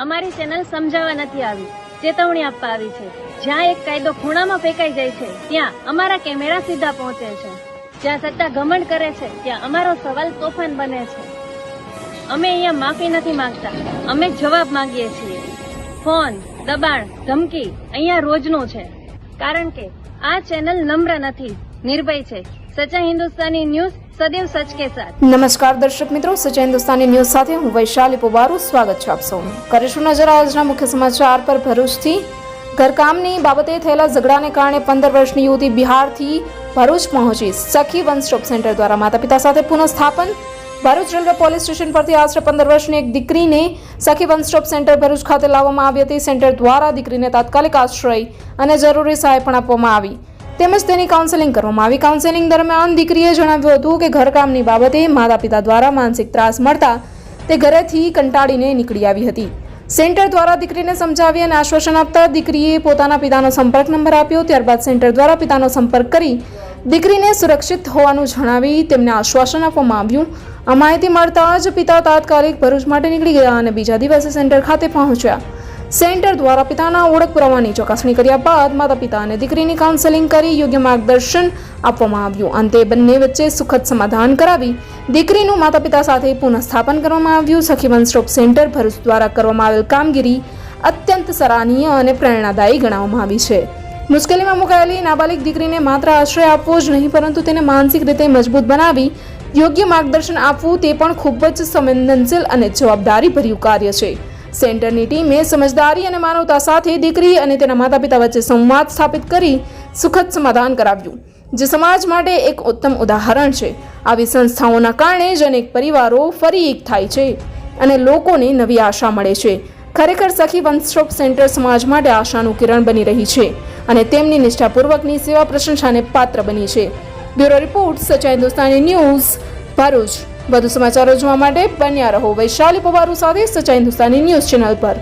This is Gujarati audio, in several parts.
અમારી ચેનલ સમજાવવા નથી આવી, ચેતવણી આપવા આવી છે। જ્યાં એક કાયદો ખૂણામાં ફેંકાઈ જાય છે ત્યાં અમારા કેમેરા સીધા પહોંચે છે। જ્યાં સત્તા ઘમંડ કરે છે ત્યાં અમારો સવાલ તોફાન બને છે। અમે અહીંયા માફી નથી માંગતા, અમે જવાબ માંગીએ છીએ। ફોન, દબાણ, ધમકી અહીંયા રોજનું છે, કારણ કે આ ચેનલ નમ્ર નથી, નિર્ભય છે। સચ્ચા હિન્દુસ્તાની ન્યૂઝ સदैव सच के साथ। नमस्कार दर्शक मित्रों, सच्चा हिंदुस्तानी न्यूज साथे हूँ वैशाली पोबारू स्वागत है आप सौનું। કરીશું નજર આજના મુખ્ય સમાચાર પર। ભરૂચથી ઘરકામની બાબતે થયેલા ઝઘડાને કારણે 15 વર્ષની યુવતી બિહારથી ભરૂચ પહોંચી। સખી વન સ્ટોપ સેન્ટર દ્વારા માતા પિતા સાથે પુનઃસ્થાપન। ભરૂચ રેલવે પોલીસ સ્ટેશન પરથી આશરે 15 વર્ષની એક દીકરીને સખી વન સ્ટોપ સેન્ટર ભરૂચ ખાતે લાવવામાં આવી હતી। સેન્ટર દ્વારા દીકરીને તાત્કાલિક આશ્રય અને જરૂરી સહાય પણ આપવામાં આવી, તેમજ તેની કાઉન્સેલિંગ કરવામાં આવી। કાઉન્સેલિંગ દરમિયાન દીકરીએ જણાવ્યું હતું કે ઘરકામની બાબતે માતા પિતા દ્વારા માનસિક ત્રાસ મળતા તે ઘરેથી કંટાળીને નીકળી આવી હતી। સેન્ટર દ્વારા દીકરીને સમજાવી અને આશ્વાસન આપતા દીકરીએ પોતાના પિતાનો સંપર્ક નંબર આપ્યો। ત્યારબાદ સેન્ટર દ્વારા પિતાનો સંપર્ક કરી દીકરીને સુરક્ષિત હોવાનું જણાવી તેમને આશ્વાસન આપવામાં આવ્યું। આ માહિતી મળતા જ પિતા તાત્કાલિક ભરૂચ માટે નીકળી ગયા અને બીજા દિવસે સેન્ટર ખાતે પહોંચ્યા। સેન્ટર દ્વારા પિતાના ઓળખ પુરાવાની ચકાસણી કર્યા બાદ માતા પિતા અને દીકરીની કાઉન્સેલિંગ કરી યોગ્ય માર્ગદર્શન આપવામાં આવ્યું। અંતે બંને વચ્ચે સુખદ સમાધાન કરાવી દીકરીનું માતા પિતા સાથે પુનઃસ્થાપન કરવામાં આવ્યું। સખી વન સ્ટોપ સેન્ટર ભરૂચ દ્વારા કરવામાં આવેલ કામગીરી અત્યંત સરાહનીય અને પ્રેરણાદાયી ગણાવવામાં આવી છે। મુશ્કેલીમાં મુકાયેલી નાબાલિગ દીકરીને માત્ર આશ્રય આપવો જ નહીં, પરંતુ તેને માનસિક રીતે મજબૂત બનાવી યોગ્ય માર્ગદર્શન આપવું તે પણ ખૂબ જ સંવેદનશીલ અને જવાબદારીભર્યું કાર્ય છે। સેન્ટરની ટીમે સમજદારી અને માનવતા સાથે દીકરી અને તેના માતા પિતા વચ્ચે સંવાદ સ્થાપિત કરી સુખદ સમાધાન કરાવ્યું, જે સમાજ માટે એક ઉત્તમ ઉદાહરણ છે। આવી સંસ્થાઓના કારણે જ અનેક પરિવારો ફરી એક થાય છે અને લોકોને નવી આશા મળે છે। ખરેખર સખી વન સ્ટોપ સેન્ટર સમાજ માટે આશાનું કિરણ બની રહી છે અને તેમની નિષ્ઠાપૂર્વકની સેવા પ્રશંસાને પાત્ર બની છે। બ્યુરો રિપોર્ટ, સચ્ચા હિન્દુસ્તાની ન્યૂઝ, ભરૂચ। વધુ સમાચારો જોવા માટે બન્યા રહો વૈશાલી પોબાरू સાથે સચ્ચા હિન્દુસ્તાની ન્યૂઝ ચેનલ પર।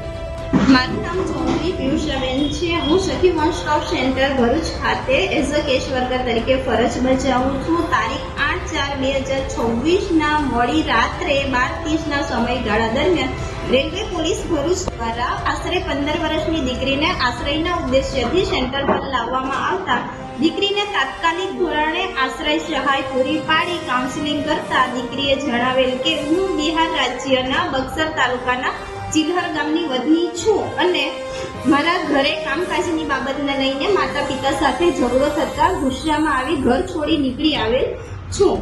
મારું નામ ચૌધરી પિયુષાબેન છે। હું સખી વન સ્ટોપ સેન્ટર ભરૂચ ખાતે એઝ અ કેસ વર્કર તરીકે ફરજ બજાવું છું। તારીખ 8/4/2026 ના મોડી રાત્રે 12:30 ના સમયગાળા દરમિયાન રેલવે પોલીસ ભરૂચ દ્વારા આશરે 15 વર્ષની દીકરીને આશ્રયના ઉદ્દેશ્યથી સેન્ટર પર લાવવામાં આવતા દીકરીને તાત્કાલિક ધોરણે આશ્રય સહાય પૂરી પાડી કાઉન્સેલિંગ કરતા દીકરીએ જણાવેલ કે હું બિહાર રાજ્યના બક્સર તાલુકાના ચિલહર ગામની વતની છું અને મારા ઘરે કામકાજની બાબતને લઈને માતા પિતા સાથે ઝઘડો થતા ગુસ્સામાં આવી ઘર છોડી નીકળી આવેલ છું,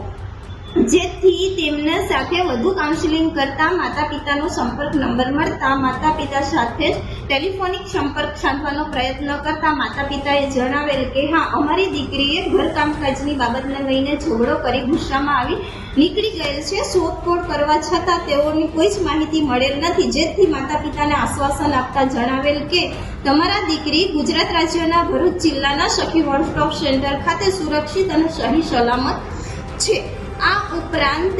જેથી તેમને સાથે વધુ કાઉન્સેલિંગ કરતા માતા પિતાનો સંપર્ક નંબર મળતા માતા પિતા સાથે ટેલિફોનિક સંપર્ક સાધવાનો પ્રયત્ન કરતા માતા પિતાએ જણાવેલ કે હા, અમારી દીકરીએ ઘર કામકાજની બાબતને લઈને ઝઘડો કરી ગુસ્સામાં આવી નીકળી ગયેલ છે। શોધખોળ કરવા છતાં તેઓની કોઈ જ માહિતી મળેલ નથી, જેથી માતા પિતાને આશ્વાસન આપતા જણાવેલ કે તમારા દીકરી ગુજરાત રાજ્યના ભરૂચ જિલ્લાના સખી વન સ્ટોપ સેન્ટર ખાતે સુરક્ષિત અને સહી સલામત છે। આ ઉપરાંત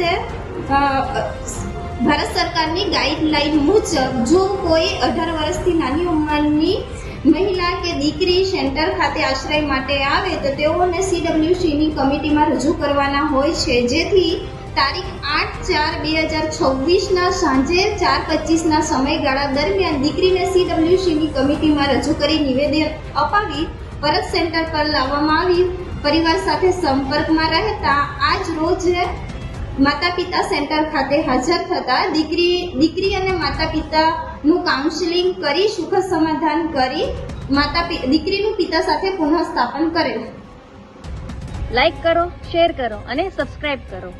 ભારત સરકારની ગાઈડલાઈન મુજબ જો કોઈ 18 વર્ષથી નાની ઉંમરની મહિલા કે દીકરી સેન્ટર ખાતે આશ્રય માટે આવે તો તેઓને CWCની કમિટીમાં રજૂ કરવાના હોય છે, જેથી તારીખ 8/4/2026 ના સાંજે 4:25 ના સમયગાળા દરમિયાન દીકરીને CWCની કમિટીમાં રજૂ કરી નિવેદન અપાવી પરત સેન્ટર પર લાવવામાં આવી। પરિવાર સાથે સંપર્કમાં રહેતા આજ રોજ માતા પિતા સેન્ટર ખાતે હાજર થતા દીકરી અને માતા પિતાનું કાઉન્સેલિંગ કરી સુખદ સમાધાન કરી દીકરીનું પિતા સાથે પુનઃસ્થાપન કરેલ। લાઈક કરો, શેર કરો અને સબસ્ક્રાઇબ કરો।